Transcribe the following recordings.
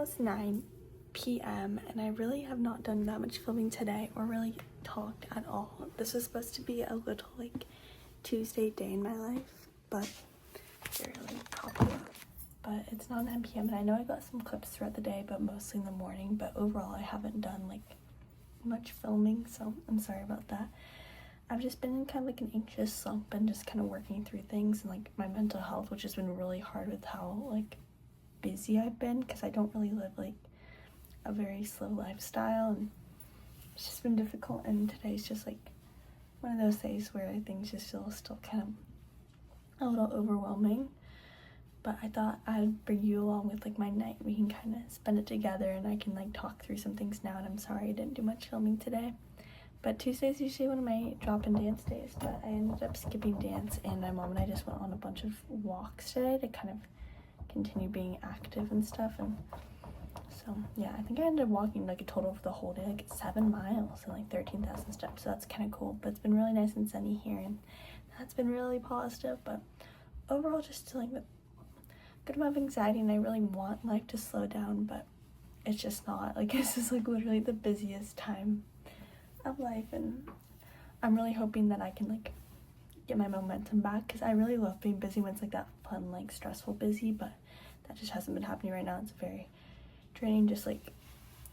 almost 9 p.m. and I really have not done that much filming today or really talked at all. This was supposed to be a little like Tuesday day in my life, but barely popped up. But it's now 9 p.m. and I know I got some clips throughout the day, but mostly in the morning. But overall, I haven't done like much filming, so I'm sorry about that. I've just been in kind of like an anxious slump and just kind of working through things and like my mental health, which has been really hard with how like busy I've been, because I don't really live like a very slow lifestyle, and it's just been difficult. And today's just like one of those days where things just feel still kind of a little overwhelming. But I thought I'd bring you along with like my night. We can kind of spend it together and I can like talk through some things now. And I'm sorry I didn't do much filming today, but Tuesday's usually one of my drop and dance days, but I ended up skipping dance, and my mom and I just went on a bunch of walks today to kind of continue being active and stuff. And so yeah, I think I ended up walking like a total for the whole day, like 7 miles and like 13,000 steps, so that's kind of cool. But it's been really nice and sunny here, and that's been really positive. But overall, just dealing with good amount of anxiety, and I really want life to slow down, but it's just not. Like, this is like literally the busiest time of life, and I'm really hoping that I can like get my momentum back, because I really love being busy when it's like that fun, like stressful busy, but that just hasn't been happening right now. It's very draining, just like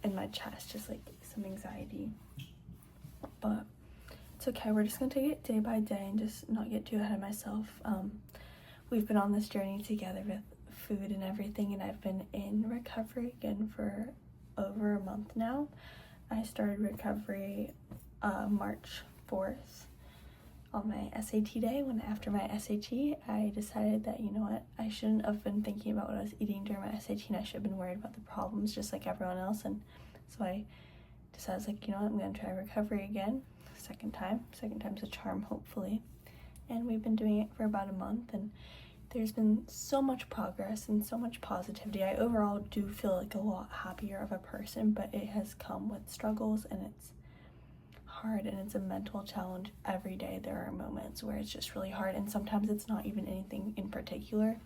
in my chest, just like some anxiety. But it's okay, we're just gonna take it day by day and just not get too ahead of myself. We've been on this journey together with food and everything, and I've been in recovery again for over a month now. I started recovery March 4th on my SAT day, when after my SAT I decided that, you know what, I shouldn't have been thinking about what I was eating during my SAT, and I should have been worried about the problems just like everyone else. And so I decided, I was like, you know what, I'm gonna try recovery again. Second time's a charm, hopefully. And we've been doing it for about a month, and there's been so much progress and so much positivity. I overall do feel like a lot happier of a person, but it has come with struggles, and it's hard, and it's a mental challenge every day. There are moments where it's just really hard, and sometimes it's not even anything in particular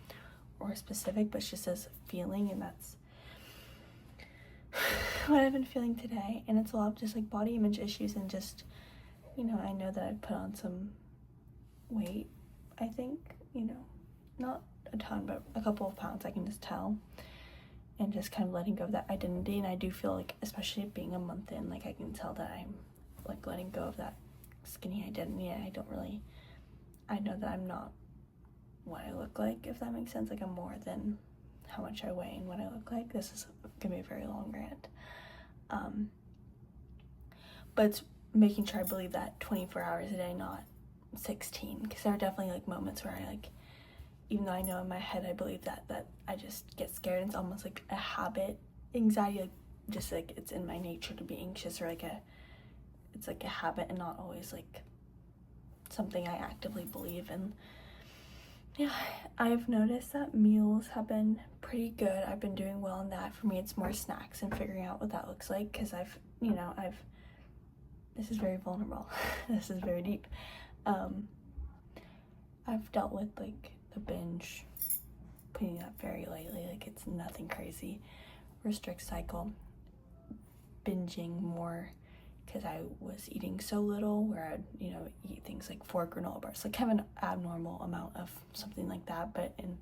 or specific, but it's just this feeling, and that's what I've been feeling today. And it's a lot of just like body image issues, and just, you know, I know that I've put on some weight, I think, you know, not a ton, but a couple of pounds, I can just tell, and just kind of letting go of that identity. And I do feel like, especially being a month in, like I can tell that I'm like letting go of that skinny identity. I know that I'm not what I look like, if that makes sense. Like, I'm more than how much I weigh and what I look like. This is gonna be a very long rant, but it's making sure I believe that 24 hours a day, not 16, because there are definitely like moments where I like, even though I know in my head I believe that I just get scared, and it's almost like a habit anxiety, like just like it's in my nature to be anxious, or like it's like a habit and not always like something I actively believe in. Yeah, I've noticed that meals have been pretty good. I've been doing well in that. For me, it's more snacks and figuring out what that looks like, because I've this is very vulnerable. This is very deep. I've dealt with like the binge, putting that very lightly, like it's nothing crazy. Restrict cycle, binging more, because I was eating so little, where I'd, you know, eat things like 4 granola bars, like kind of an abnormal amount of something like that, but in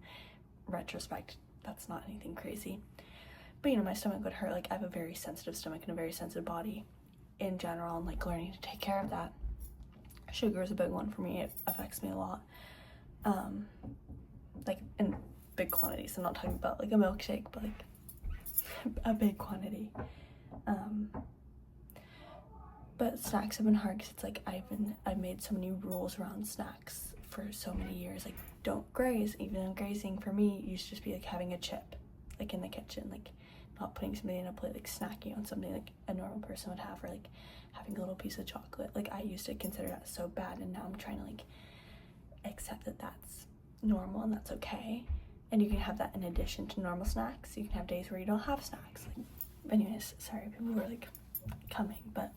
retrospect, that's not anything crazy. But, you know, my stomach would hurt. Like, I have a very sensitive stomach and a very sensitive body in general, and like learning to take care of that. Sugar is a big one for me. It affects me a lot, like in big quantities. I'm not talking about like a milkshake, but like a big quantity. But snacks have been hard, because it's like I've made so many rules around snacks for so many years. Like, don't graze. Even grazing for me used to just be like having a chip like in the kitchen, like not putting something in a plate, like snacking on something like a normal person would have, or like having a little piece of chocolate. Like, I used to consider that so bad, and now I'm trying to like accept that that's normal and that's okay. And you can have that in addition to normal snacks. You can have days where you don't have snacks. Like, anyways, sorry, people were like coming, but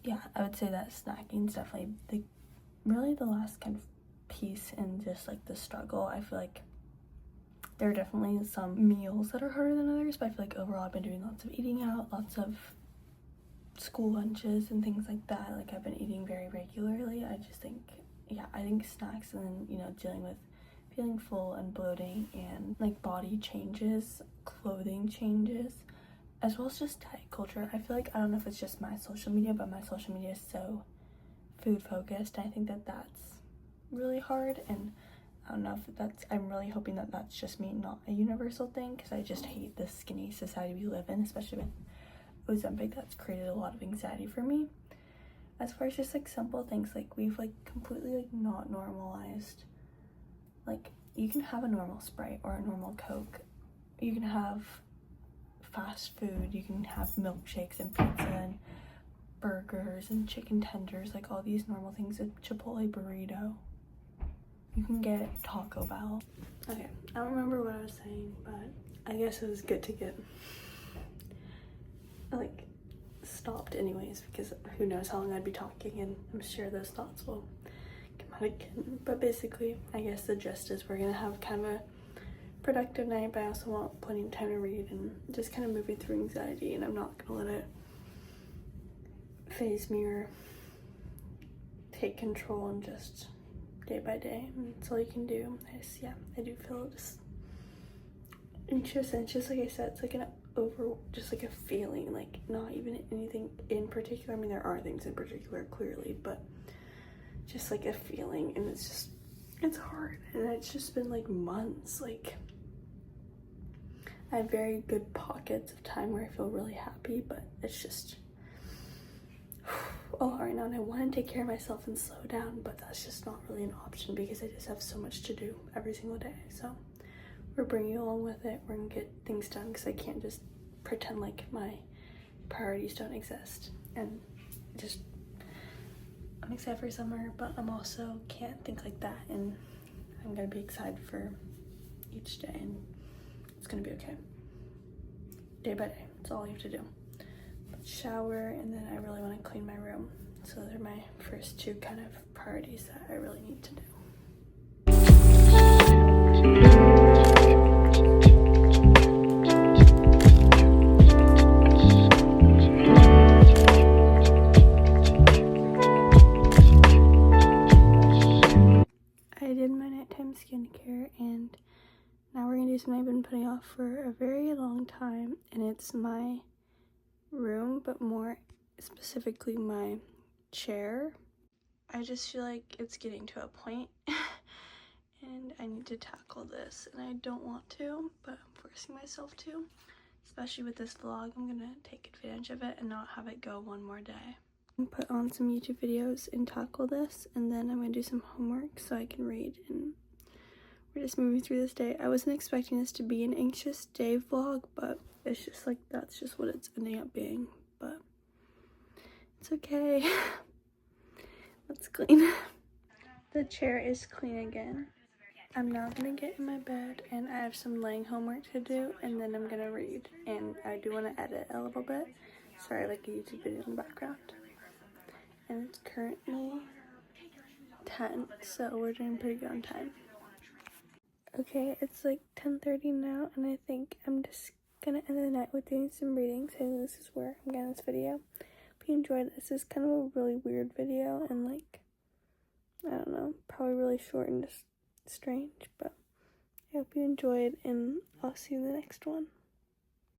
yeah, I would say that snacking is definitely really the last kind of piece in just like the struggle. I feel like There are definitely some meals that are harder than others, but I feel like overall I've been doing lots of eating out, lots of school lunches and things like that. Like I've been eating very regularly. I just think, yeah, I think snacks and then, you know, dealing with feeling full and bloating and like body changes, clothing changes, as well as just diet culture. I feel like, I don't know if it's just my social media, but my social media is so food focused. I think that that's really hard, and I don't know if that's, I'm really hoping that that's just me, not a universal thing, because I just hate the skinny society we live in, especially with Ozempic. That's created a lot of anxiety for me. As far as just like simple things, like we've like completely like not normalized, like you can have a normal Sprite or a normal Coke, you can have fast food, you can have milkshakes and pizza and burgers and chicken tenders, like all these normal things, a Chipotle burrito, you can get Taco Bell. Okay, I don't remember what I was saying, but I guess it was good to get like stopped anyways, because who knows how long I'd be talking, and I'm sure those thoughts will come out again. But basically, I guess the gist is we're gonna have kind of a productive night, but I also want plenty of time to read and just kind of moving through anxiety, and I'm not gonna let it phase me or take control, and just day by day, and that's all you can do. I do feel just anxious, and it's just like I said, it's like an just like a feeling, like not even anything in particular. I mean, there are things in particular clearly, but just like a feeling, and it's hard, and it's just been like months. Like I have very good pockets of time where I feel really happy, but it's just a lot right now, and I want to take care of myself and slow down, but that's just not really an option because I just have so much to do every single day. So we're bringing you along with it. We're gonna get things done, because I can't just pretend like my priorities don't exist. And just, I'm excited for summer, but I'm also can't think like that, and I'm gonna be excited for each day, and it's gonna be okay. Day by day, that's all you have to do. Shower, and then I really want to clean my room. So those are my first two kind of priorities that I really need to do. I did my nighttime skincare, and now we're gonna do something I've been putting off for a very long time, and it's my room, but more specifically my chair. I just feel like it's getting to a point and I need to tackle this, and I don't want to, but I'm forcing myself to. Especially with this vlog, I'm gonna take advantage of it and not have it go one more day. Put on some YouTube videos and tackle this, and then I'm gonna do some homework so I can read, and we're just moving through this day. I wasn't expecting this to be an anxious day vlog, but it's just like, that's just what it's ending up being, but it's okay. Let's clean. The chair is clean again. I'm now gonna get in my bed, and I have some laying homework to do, and then I'm gonna read, and I do want to edit a little bit. Sorry, like a YouTube video in the background. And it's currently 10, so we're doing pretty good on time. Okay, it's like 10:30 now, and I think I'm just gonna end the night with doing some reading, so this is where I'm getting this video. Hope you enjoyed this. This is kind of a really weird video, and like, I don't know, probably really short and just strange, but I hope you enjoyed, and I'll see you in the next one.